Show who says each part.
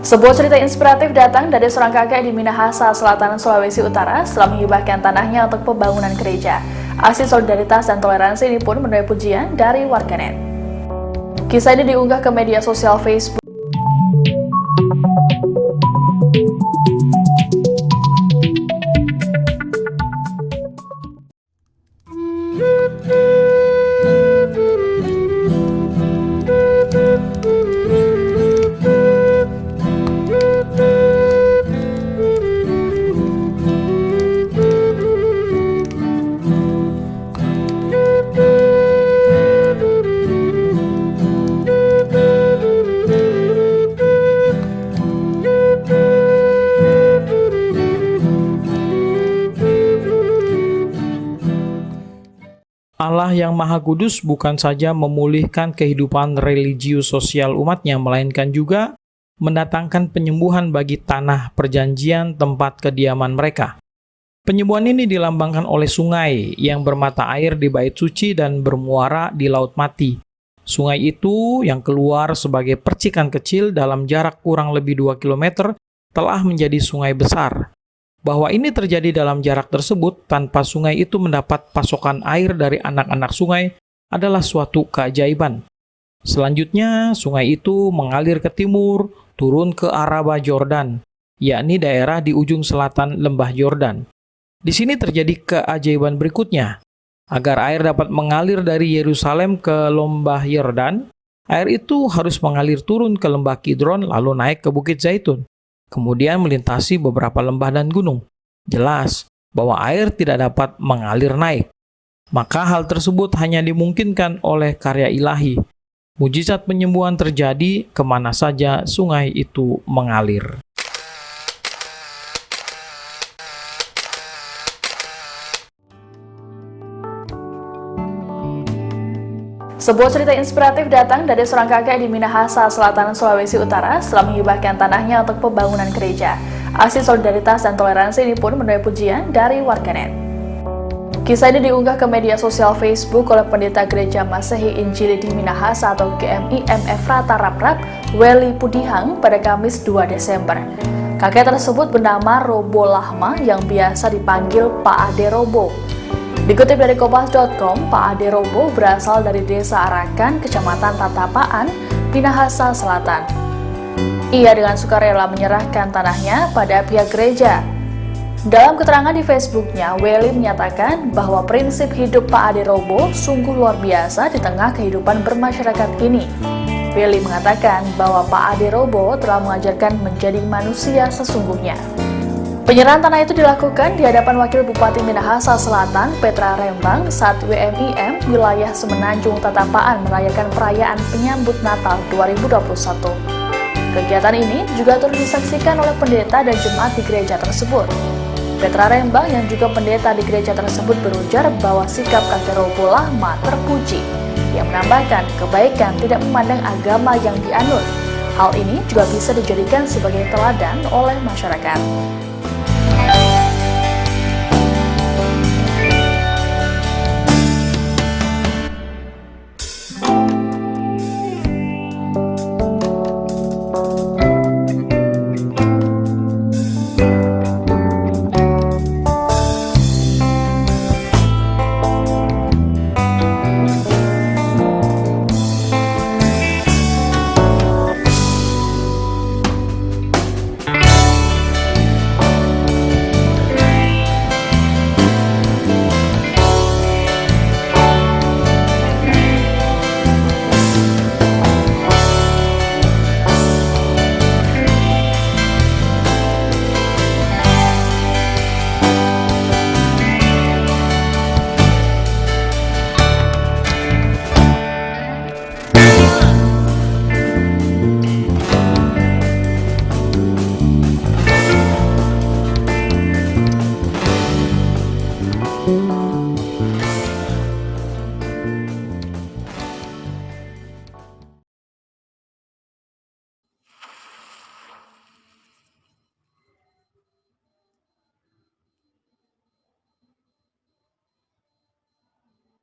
Speaker 1: Sebuah cerita inspiratif datang dari seorang kakek di Minahasa, Selatan, Sulawesi Utara setelah menghibahkan tanahnya untuk pembangunan gereja. Aksi solidaritas dan toleransi ini pun menuai pujian dari warganet. Kisah ini diunggah ke media sosial Facebook.
Speaker 2: Allah yang Maha Kudus bukan saja memulihkan kehidupan religius sosial umatnya, melainkan juga mendatangkan penyembuhan bagi tanah perjanjian tempat kediaman mereka. Penyembuhan ini dilambangkan oleh sungai yang bermata air di bait suci dan bermuara di Laut Mati. Sungai itu yang keluar sebagai percikan kecil dalam jarak kurang lebih 2 km telah menjadi sungai besar. Bahwa ini terjadi dalam jarak tersebut tanpa sungai itu mendapat pasokan air dari anak-anak sungai adalah suatu keajaiban. Selanjutnya, sungai itu mengalir ke timur, turun ke Araba Yordan, yakni daerah di ujung selatan lembah Yordan. Di sini terjadi keajaiban berikutnya. Agar air dapat mengalir dari Yerusalem ke lembah Yordan, air itu harus mengalir turun ke lembah Kidron lalu naik ke Bukit Zaitun, kemudian melintasi beberapa lembah dan gunung. Jelas bahwa air tidak dapat mengalir naik. Maka hal tersebut hanya dimungkinkan oleh karya ilahi. Mujizat penyembuhan terjadi kemana saja sungai itu mengalir.
Speaker 1: Sebuah cerita inspiratif datang dari seorang kakek di Minahasa, Selatan, Sulawesi Utara setelah menghibahkan tanahnya untuk pembangunan gereja. Aksi solidaritas dan toleransi ini pun menuai pujian dari warganet. Kisah ini diunggah ke media sosial Facebook oleh Pendeta Gereja Masehi Injili di Minahasa atau GMI MF Rata Raprap, Weli Pudihang pada Kamis 2 Desember. Kakek tersebut bernama Robo Lahma yang biasa dipanggil Pak Ade Robo. Dikutip dari Kompas.com, Pak Ade Robo berasal dari Desa Arakan, Kecamatan Tatapaan, Minahasa Selatan. Ia dengan sukarela menyerahkan tanahnya pada pihak gereja. Dalam keterangan di Facebooknya, Weli menyatakan bahwa prinsip hidup Pak Ade Robo sungguh luar biasa di tengah kehidupan bermasyarakat kini. Weli mengatakan bahwa Pak Ade Robo telah mengajarkan menjadi manusia sesungguhnya. Penyerahan tanah itu dilakukan di hadapan Wakil Bupati Minahasa Selatan, Petra Rembang, saat WMIM wilayah Semenanjung Tatapaan merayakan perayaan penyambut Natal 2021. Kegiatan ini juga turut disaksikan oleh pendeta dan jemaat di gereja tersebut. Petra Rembang yang juga pendeta di gereja tersebut berujar bahwa sikap kakek Robo Lahma terpuji. Ia menambahkan kebaikan tidak memandang agama yang dianut. Hal ini juga bisa dijadikan sebagai teladan oleh masyarakat.